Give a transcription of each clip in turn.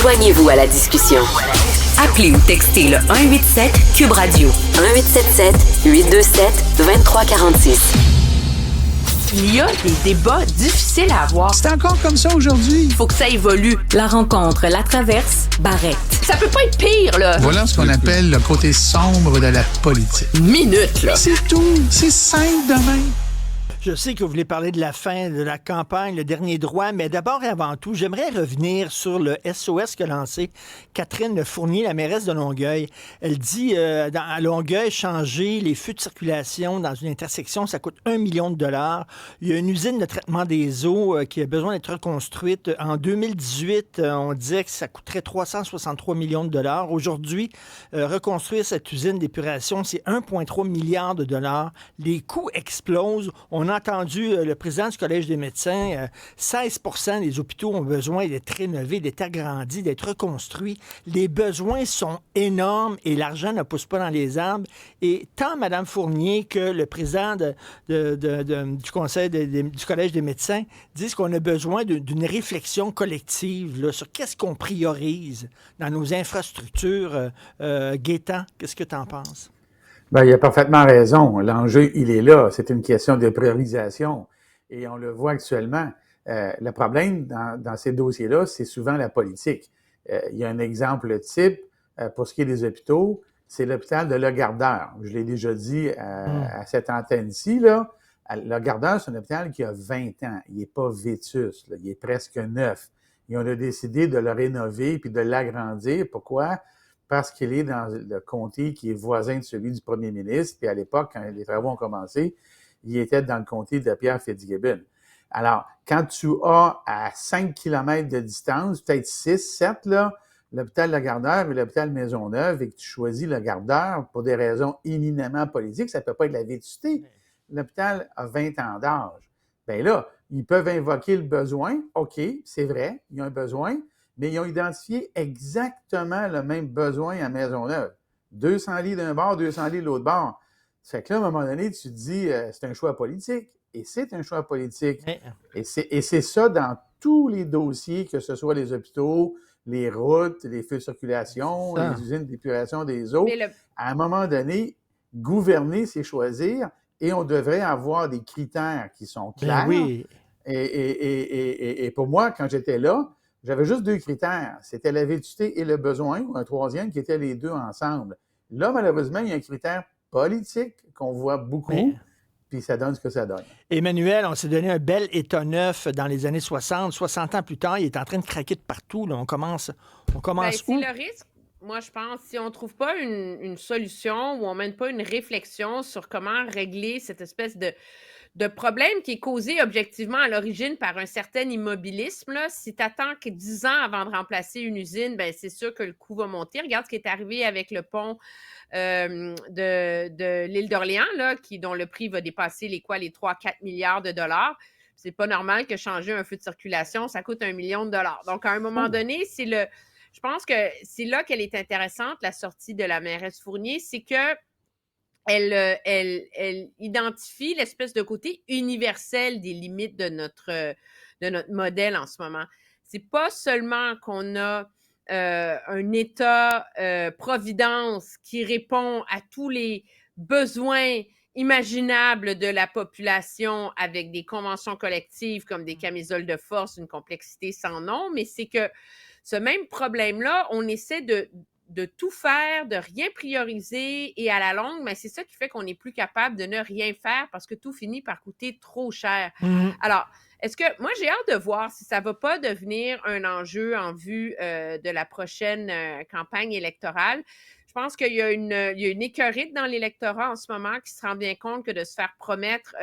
Joignez-vous à la discussion. Appelez ou textez le 187 Cube Radio 1877 827 2346. Il y a des débats difficiles à avoir. C'est encore comme ça aujourd'hui. Il faut que ça évolue. La rencontre, la traverse, Barrette. Ça peut pas être pire, là. Voilà ce qu'on appelle le côté sombre de la politique. Minute, là. C'est tout. C'est simple de même. Je sais que vous voulez parler de la fin de la campagne, le dernier droit, mais d'abord et avant tout, j'aimerais revenir sur le SOS qu'a lancé Catherine Fournier, la mairesse de Longueuil. Elle dit, à Longueuil, changer les feux de circulation dans une intersection, ça coûte 1 million de dollars. Il y a une usine de traitement des eaux qui a besoin d'être reconstruite. En 2018, on disait que ça coûterait 363 millions de dollars. Aujourd'hui, reconstruire cette usine d'épuration, c'est 1,3 milliard de dollars. Les coûts explosent. On a entendu le président du Collège des médecins, 16% des hôpitaux ont besoin d'être rénovés, d'être agrandis, d'être reconstruits. Les besoins sont énormes et l'argent ne pousse pas dans les arbres. Et tant Mme Fournier que le président du Conseil du Collège des médecins disent qu'on a besoin d'une réflexion collective là, sur qu'est-ce qu'on priorise dans nos infrastructures. Gaétan, qu'est-ce que tu en penses? Ben, il a parfaitement raison. L'enjeu, il est là. C'est une question de priorisation. Et on le voit actuellement. Le problème dans ces dossiers-là, c'est souvent la politique. Il y a un exemple type pour ce qui est des hôpitaux, c'est l'hôpital de Le Gardeur. Je l'ai déjà dit à cette antenne-ci, là. Le Gardeur, c'est un hôpital qui a 20 ans. Il n'est pas vétuste, là. Il est presque neuf. Et on a décidé de le rénover puis de l'agrandir. Pourquoi? Parce qu'il est dans le comté qui est voisin de celui du premier ministre. Puis à l'époque, quand les travaux ont commencé, il était dans le comté de Pierre Fitzgibbon. Alors, quand tu as à 5 km de distance, peut-être 6, 7, là, l'hôpital Le Gardeur et l'hôpital Maisonneuve, et que tu choisis Le Gardeur pour des raisons éminemment politiques, ça peut pas être la vétusté. L'hôpital a 20 ans d'âge. Bien là, ils peuvent invoquer le besoin. OK, c'est vrai, il y a un besoin. Mais ils ont identifié exactement le même besoin à Maisonneuve. 200 lits d'un bord, 200 lits de l'autre bord. Ça fait que là, à un moment donné, tu te dis, c'est un choix politique. Et c'est un choix politique. Et c'est ça dans tous les dossiers, que ce soit les hôpitaux, les routes, les feux de circulation, les usines d'épuration des eaux. À un moment donné, gouverner, c'est choisir. Et on devrait avoir des critères qui sont clairs. Ben oui. Et pour moi, quand j'étais là, j'avais juste 2 critères. C'était la vétusté et le besoin, ou un troisième qui était les deux ensemble. Là, malheureusement, il y a un critère politique qu'on voit beaucoup, puis ça donne ce que ça donne. Emmanuel, on s'est donné un bel état neuf dans les années 60. 60 ans plus tard, il est en train de craquer de partout. Là. On commence où? C'est le risque. Moi, je pense, si on ne trouve pas une solution ou on ne mène pas une réflexion sur comment régler cette espèce de problème qui est causé objectivement à l'origine par un certain immobilisme. Là. Si tu attends 10 ans avant de remplacer une usine, ben c'est sûr que le coût va monter. Regarde ce qui est arrivé avec le pont de l'île d'Orléans, là, dont le prix va dépasser les 3-4 milliards de dollars. C'est pas normal que changer un feu de circulation, ça coûte 1 million de dollars. Donc, à un moment donné, je pense que c'est là qu'elle est intéressante, la sortie de la mairesse Fournier, c'est que elle identifie l'espèce de côté universel des limites de notre modèle en ce moment. C'est pas seulement qu'on a un État-providence qui répond à tous les besoins imaginables de la population avec des conventions collectives comme des camisoles de force, une complexité sans nom, mais c'est que ce même problème-là, on essaie de tout faire, de rien prioriser et à la longue, mais c'est ça qui fait qu'on n'est plus capable de ne rien faire parce que tout finit par coûter trop cher. Alors, moi, j'ai hâte de voir si ça ne va pas devenir un enjeu en vue de la prochaine campagne électorale. Je pense qu'il y a une écœurite dans l'électorat en ce moment qui se rend bien compte que de se faire promettre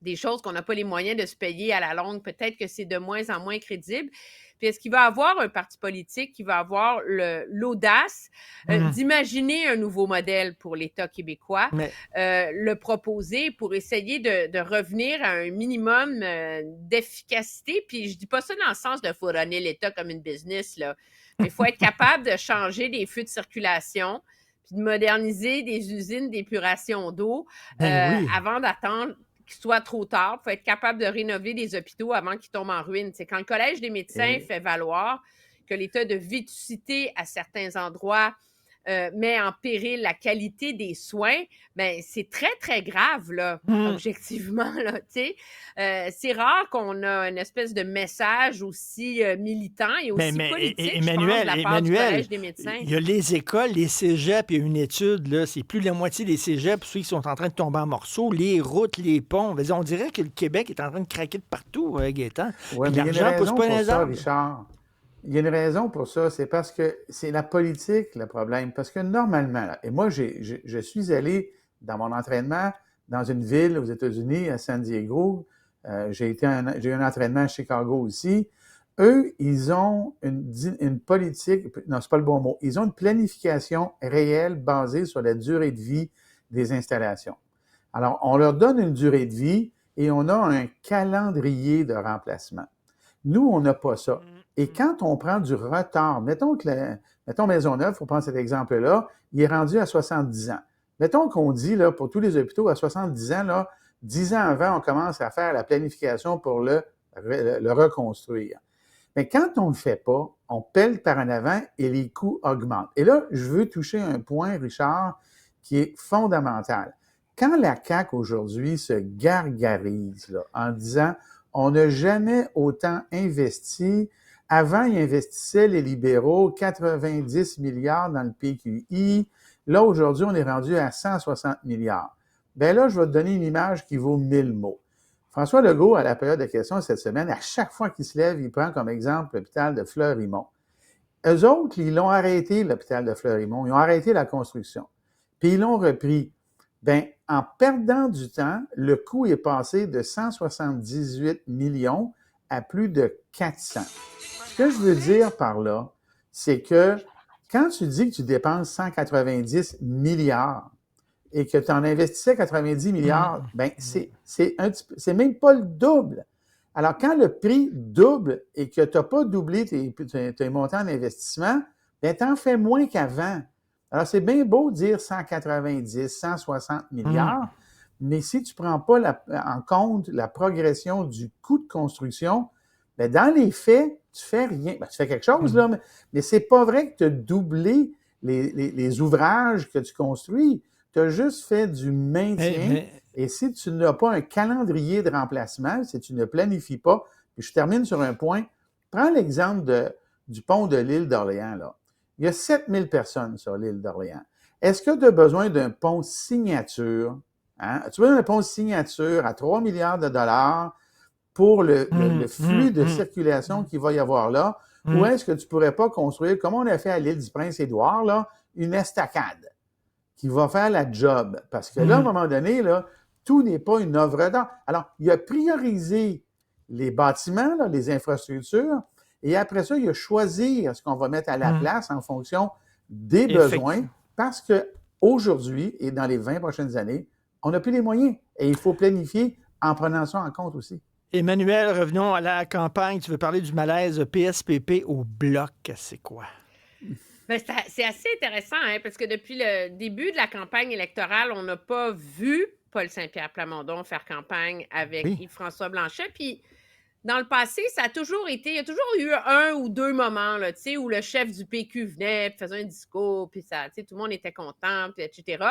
des choses qu'on n'a pas les moyens de se payer à la longue, peut-être que c'est de moins en moins crédible. Puis est-ce qu'il va avoir un parti politique qui va avoir l'audace d'imaginer un nouveau modèle pour l'État québécois, le proposer pour essayer de revenir à un minimum d'efficacité? Puis je dis pas ça dans le sens de fourronner l'État comme une business, là. Mais il faut être capable de changer des feux de circulation puis de moderniser des usines d'épuration d'eau avant d'attendre qu'il soit trop tard. Il faut être capable de rénover des hôpitaux avant qu'ils tombent en ruine. C'est quand le Collège des médecins fait valoir que l'état de vétusté à certains endroits met en péril la qualité des soins, ben c'est très, très grave, là, objectivement, là, tu sais. C'est rare qu'on a une espèce de message aussi militant et aussi politique, je pense, de la part du Collège des médecins. Il y a les écoles, les cégeps, il y a une étude, là, c'est plus de la moitié des cégeps, ceux qui sont en train de tomber en morceaux, les routes, les ponts. On dirait que le Québec est en train de craquer de partout, Gaétan. Oui, mais il y a une raison pour ça, Richard. Il y a une raison pour ça, c'est parce que c'est la politique le problème. Parce que normalement, et moi, je suis allé dans mon entraînement dans une ville aux États-Unis, à San Diego. J'ai eu un entraînement à Chicago aussi. Eux, ils ont une politique, non, c'est pas le bon mot, ils ont une planification réelle basée sur la durée de vie des installations. Alors, on leur donne une durée de vie et on a un calendrier de remplacement. Nous, on n'a pas ça. Et quand on prend du retard, mettons Maisonneuve, il faut prendre cet exemple-là, il est rendu à 70 ans. Mettons qu'on dit, là, pour tous les hôpitaux, à 70 ans, là, 10 ans avant, on commence à faire la planification pour le reconstruire. Mais quand on ne le fait pas, on pèle par en avant et les coûts augmentent. Et là, je veux toucher un point, Richard, qui est fondamental. Quand la CAQ aujourd'hui se gargarise là, en disant « on n'a jamais autant investi », avant, ils investissaient, les libéraux, 90 milliards dans le PQI. Là, aujourd'hui, on est rendu à 160 milliards. Bien là, je vais te donner une image qui vaut 1000 mots. François Legault, à la période de questions cette semaine, à chaque fois qu'il se lève, il prend comme exemple l'hôpital de Fleurimont. Eux autres, ils l'ont arrêté, l'hôpital de Fleurimont. Ils ont arrêté la construction. Puis ils l'ont repris. Bien, en perdant du temps, le coût est passé de 178 millions à plus de 400. Ce que je veux dire par là, c'est que quand tu dis que tu dépenses 190 milliards et que tu en investissais 90 milliards, ben c'est même pas le double. Alors, quand le prix double et que tu n'as pas doublé tes montants d'investissement, ben tu en fais moins qu'avant. Alors, c'est bien beau de dire 190, 160 milliards, mais si tu ne prends pas en compte la progression du coût de construction, bien, dans les faits, tu fais rien. Ben, tu fais quelque chose, là, mais c'est pas vrai que tu as doublé les ouvrages que tu construis. Tu as juste fait du maintien. Et si tu n'as pas un calendrier de remplacement, si tu ne planifies pas, puis je termine sur un point, prends l'exemple du pont de l'île d'Orléans, là. Il y a 7000 personnes sur l'île d'Orléans. Est-ce que tu as besoin d'un pont signature? Hein? As-tu besoin d'un pont signature à 3 milliards de dollars pour le flux de circulation qu'il va y avoir là? Ou est-ce que tu ne pourrais pas construire, comme on a fait à l'île du Prince-Édouard, là, une estacade qui va faire la job? Parce que là, à un moment donné, là, tout n'est pas une œuvre d'art. Alors, il a priorisé les bâtiments, là, les infrastructures, et après ça, il a choisi ce qu'on va mettre à la place en fonction des besoins, parce qu'aujourd'hui et dans les 20 prochaines années, on n'a plus les moyens. Et il faut planifier en prenant ça en compte aussi. Emmanuel, revenons à la campagne. Tu veux parler du malaise PSPP au Bloc. C'est quoi? Ben, c'est assez intéressant, hein, parce que depuis le début de la campagne électorale, on n'a pas vu Paul Saint-Pierre Plamondon faire campagne avec Yves-François Blanchet. Puis, dans le passé, ça a toujours été, il y a toujours eu un ou deux moments là, où le chef du PQ venait, puis faisait un discours, puis ça, tout le monde était content, puis etc.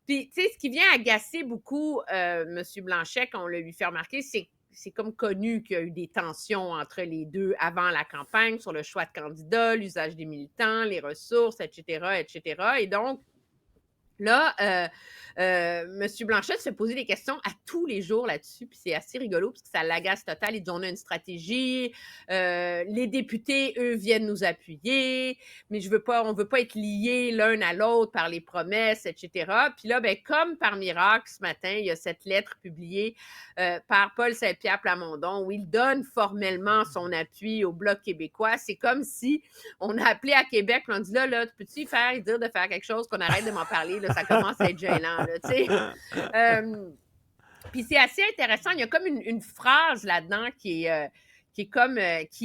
Puis, ce qui vient agacer beaucoup M. Blanchet, qu'on l'a lui fait remarquer, c'est comme connu qu'il y a eu des tensions entre les deux avant la campagne sur le choix de candidats, l'usage des militants, les ressources, etc., etc. Et donc, là, M. Blanchet se fait poser des questions à tous les jours là-dessus, puis c'est assez rigolo parce que ça l'agace total. Ils disent on a une stratégie, les députés, eux, viennent nous appuyer, mais on veut pas être liés l'un à l'autre par les promesses, etc. Puis là, ben, comme par miracle, ce matin, il y a cette lettre publiée par Paul Saint-Pierre Plamondon où il donne formellement son appui au Bloc québécois. C'est comme si on a appelé à Québec, puis on dit là, peux-tu dire de faire quelque chose, qu'on arrête de m'en parler, là, ça commence à être gênant, là, tu sais. Puis c'est assez intéressant, il y a comme une phrase là-dedans qui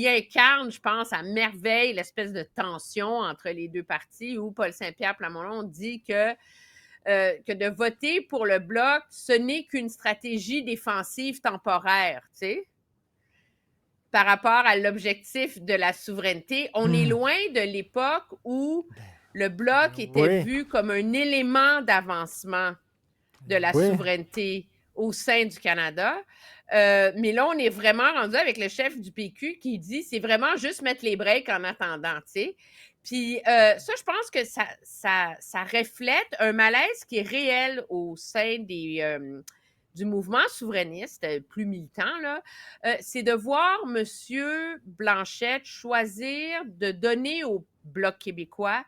incarne, je pense, à merveille l'espèce de tension entre les deux partis où Paul Saint-Pierre Plamondon dit que de voter pour le Bloc, ce n'est qu'une stratégie défensive temporaire, tu sais. par rapport à l'objectif de la souveraineté. On est loin de l'époque où le Bloc était vu comme un élément d'avancement de la souveraineté au sein du Canada. Mais là, on est vraiment rendu avec le chef du PQ qui dit c'est vraiment juste mettre les breaks en attendant, tu sais. Puis ça, je pense que ça reflète un malaise qui est réel au sein du mouvement souverainiste plus militant, là. C'est de voir M. Blanchette choisir de donner au Bloc québécois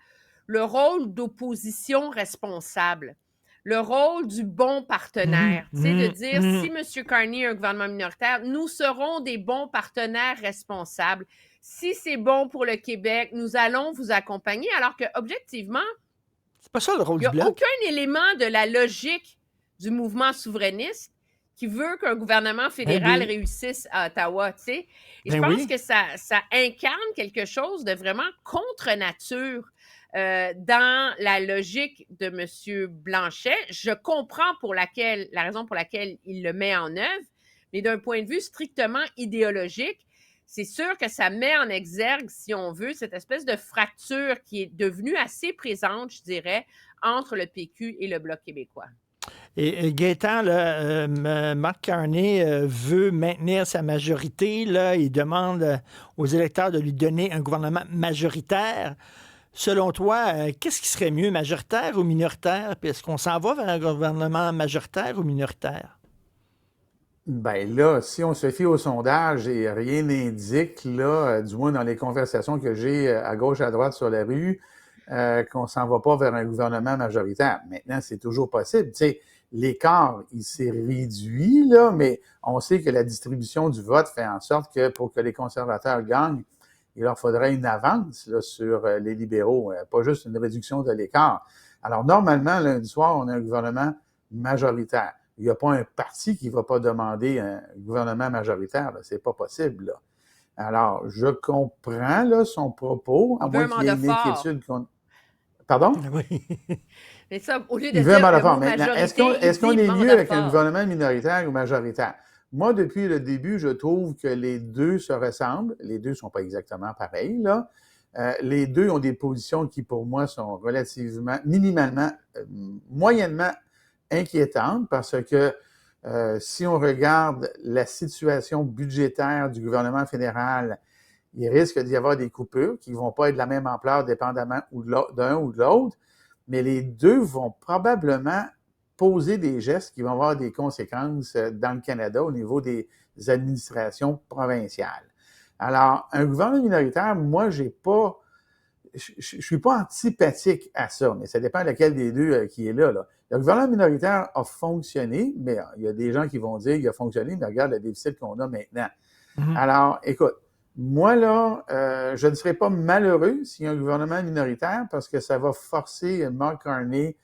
le rôle d'opposition responsable, le rôle du bon partenaire, tu sais, de dire si M. Carney a un gouvernement minoritaire, nous serons des bons partenaires responsables. Si c'est bon pour le Québec, nous allons vous accompagner, alors que objectivement, c'est pas ça le rôle il n'y du a Bloc. aucun élément de la logique du mouvement souverainiste qui veut qu'un gouvernement fédéral réussisse à Ottawa, tu sais. Et je pense que ça incarne quelque chose de vraiment contre nature dans la logique de M. Blanchet. Je comprends la raison pour laquelle il le met en œuvre, mais d'un point de vue strictement idéologique, c'est sûr que ça met en exergue, si on veut, cette espèce de fracture qui est devenue assez présente, je dirais, entre le PQ et le Bloc québécois. Et Gaétan, là, Mark Carney veut maintenir sa majorité. Là, il demande aux électeurs de lui donner un gouvernement majoritaire. Selon toi, qu'est-ce qui serait mieux, majoritaire ou minoritaire? Puis est-ce qu'on s'en va vers un gouvernement majoritaire ou minoritaire? Ben là, si on se fie au sondage et rien n'indique, là, du moins dans les conversations que j'ai à gauche, à droite sur la rue, qu'on s'en va pas vers un gouvernement majoritaire. Maintenant, c'est toujours possible. Tu sais, l'écart, il s'est réduit, là, mais on sait que la distribution du vote fait en sorte que pour que les conservateurs gagnent, il leur faudrait une avance là, sur les libéraux, pas juste une réduction de l'écart. Alors, normalement, lundi soir, on a un gouvernement majoritaire. Il n'y a pas un parti qui ne va pas demander un gouvernement majoritaire. Là. C'est pas possible. Là. Alors, je comprends là, son propos, à moins qu'il y ait une inquiétude qu'on... Pardon? Oui. Mais ça, au lieu de il veut dire un le fort. mot Maintenant, majorité, est-ce qu'on est mandat mieux avec fort. un gouvernement minoritaire ou majoritaire? Moi, depuis le début, je trouve que les deux se ressemblent. Les deux ne sont pas exactement pareils, là. Les deux ont des positions qui, pour moi, sont relativement, minimalement, moyennement inquiétantes parce que si on regarde la situation budgétaire du gouvernement fédéral, il risque d'y avoir des coupures qui ne vont pas être de la même ampleur dépendamment d'un ou de l'autre, mais les deux vont probablement poser des gestes qui vont avoir des conséquences dans le Canada au niveau des administrations provinciales. Alors, un gouvernement minoritaire, moi, je suis pas antipathique à ça, mais ça dépend de lequel des deux qui est là. Le gouvernement minoritaire a fonctionné, mais il y a des gens qui vont dire qu'il a fonctionné, mais regarde le déficit qu'on a maintenant. Alors, écoute, moi, là, je ne serais pas malheureux s'il y a un gouvernement minoritaire parce que ça va forcer Mark Carney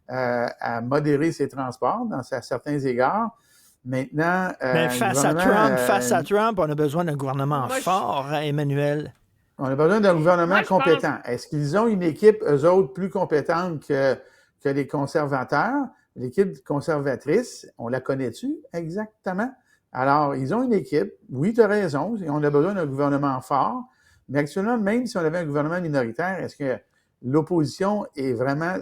à modérer ses transports à certains égards. Maintenant, face à Trump, on a besoin d'un gouvernement fort, hein, Emmanuel. On a besoin d'un gouvernement compétent. Est-ce qu'ils ont une équipe, eux autres, plus compétente que les conservateurs? L'équipe conservatrice, on la connaît-tu exactement? Alors, ils ont une équipe. Oui, tu as raison. On a besoin d'un gouvernement fort. Mais actuellement, même si on avait un gouvernement minoritaire, est-ce que l'opposition est vraiment...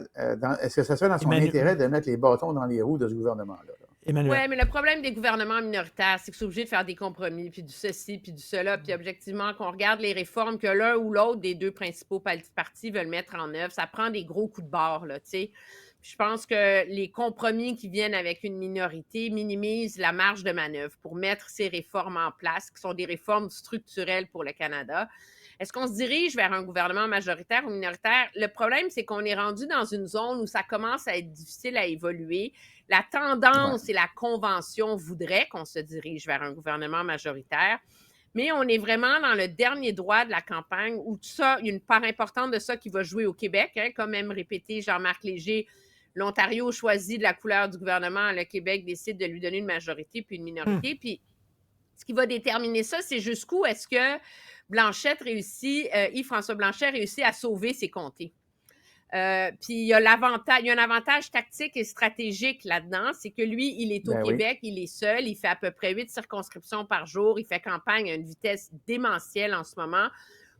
est-ce que ça serait dans son intérêt de mettre les bâtons dans les roues de ce gouvernement-là? Oui, mais le problème des gouvernements minoritaires, c'est qu'ils sont obligés de faire des compromis, puis du ceci, puis du cela, puis objectivement, qu'on regarde les réformes que l'un ou l'autre des deux principaux partis veulent mettre en œuvre, ça prend des gros coups de barre, là, tu sais. Je pense que les compromis qui viennent avec une minorité minimisent la marge de manœuvre pour mettre ces réformes en place, qui sont des réformes structurelles pour le Canada. Est-ce qu'on se dirige vers un gouvernement majoritaire ou minoritaire? Le problème, c'est qu'on est rendu dans une zone où ça commence à être difficile à évoluer. La tendance et la convention voudraient qu'on se dirige vers un gouvernement majoritaire, mais on est vraiment dans le dernier droit de la campagne où tout ça, il y a une part importante de ça qui va jouer au Québec, hein, comme aime répéter Jean-Marc Léger. L'Ontario choisit de la couleur du gouvernement, le Québec décide de lui donner une majorité puis une minorité. Puis ce qui va déterminer ça, c'est jusqu'où est-ce que Yves-François Blanchet réussit à sauver ses comtés. Puis il y a un avantage tactique et stratégique là-dedans, c'est que lui, il est au Ben oui. Québec, il est seul, il fait à peu près 8 circonscriptions par jour, il fait campagne à une vitesse démentielle en ce moment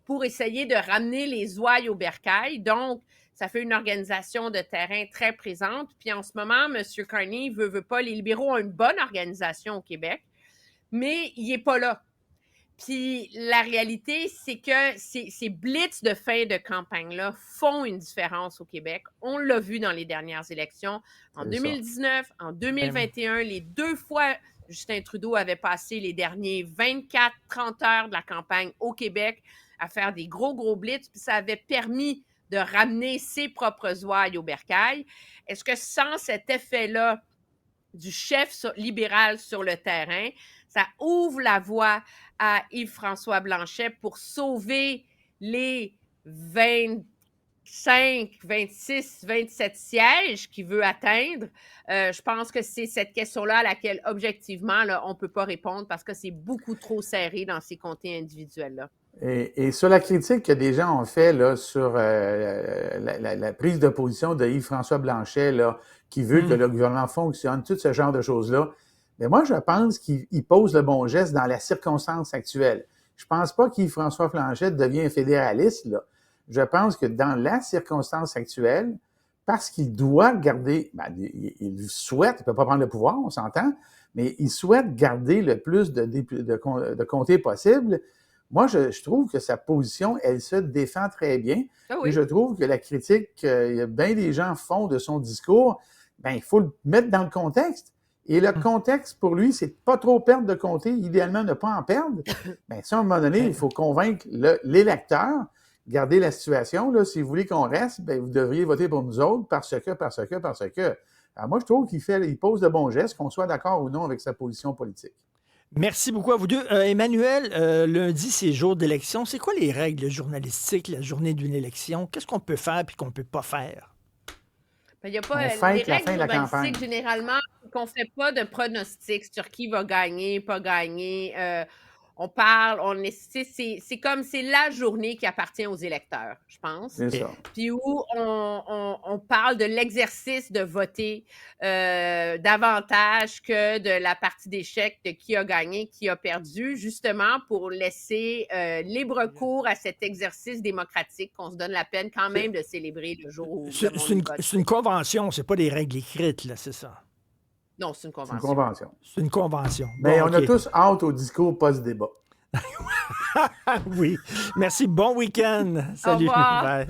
pour essayer de ramener les ouailles au bercail. Donc, ça fait une organisation de terrain très présente. Puis en ce moment, M. Carney veut pas, les libéraux ont une bonne organisation au Québec, mais il n'est pas là. Puis la réalité, c'est que ces blitz de fin de campagne-là font une différence au Québec. On l'a vu dans les dernières élections. En C'est 2019, en 2021, les 2 fois, Justin Trudeau avait passé les derniers 24-30 heures de la campagne au Québec à faire des gros blitz, puis ça avait permis de ramener ses propres ouailles au bercail. Est-ce que sans cet effet-là du chef libéral sur le terrain, ça ouvre la voie à Yves-François Blanchet pour sauver les 25, 26, 27 sièges qu'il veut atteindre? Je pense que c'est cette question-là à laquelle, objectivement, là, on ne peut pas répondre parce que c'est beaucoup trop serré dans ces comtés individuels-là. Et sur la critique que des gens ont fait là, sur la prise de position de Yves-François Blanchet, là, qui veut que le gouvernement fonctionne, tout ce genre de choses-là, mais moi, je pense qu'il pose le bon geste dans la circonstance actuelle. Je pense pas qu'Yves-François Blanchet devient fédéraliste, là. Je pense que dans la circonstance actuelle, parce qu'il doit garder, il souhaite, il peut pas prendre le pouvoir, on s'entend, mais il souhaite garder le plus de comtés possible. Moi, je trouve que sa position, elle se défend très bien. Ah oui. Et je trouve que la critique que bien des gens font de son discours, il faut le mettre dans le contexte. Et le contexte, pour lui, c'est de pas trop perdre de comté, idéalement ne pas en perdre. Ça, à un moment donné, il faut convaincre l'électeur, garder la situation. Là, si vous voulez qu'on reste, vous devriez voter pour nous autres parce que. Alors moi, je trouve qu'il pose de bons gestes, qu'on soit d'accord ou non avec sa position politique. Merci beaucoup à vous deux. Emmanuel, lundi, c'est jour d'élection. C'est quoi les règles journalistiques, la journée d'une élection? Qu'est-ce qu'on peut faire et qu'on ne peut pas faire? Il n'y a pas On fête les la règles fin de la campagne. journalistiques, généralement, qu'on ne fait pas de pronostics sur qui va gagner, pas gagner. On parle, c'est comme c'est la journée qui appartient aux électeurs, je pense. C'est ça. Puis où on parle de l'exercice de voter davantage que de la partie d'échecs de qui a gagné, qui a perdu, justement pour laisser libre cours à cet exercice démocratique qu'on se donne la peine quand même de célébrer le jour où le monde vote. C'est une convention, c'est pas des règles écrites, là, c'est ça? Non, c'est une convention. C'est une convention. C'est une convention. Mais Bon, on a tous hâte au discours post-débat. Oui. Merci. Bon week-end. Salut. Au revoir. Bye.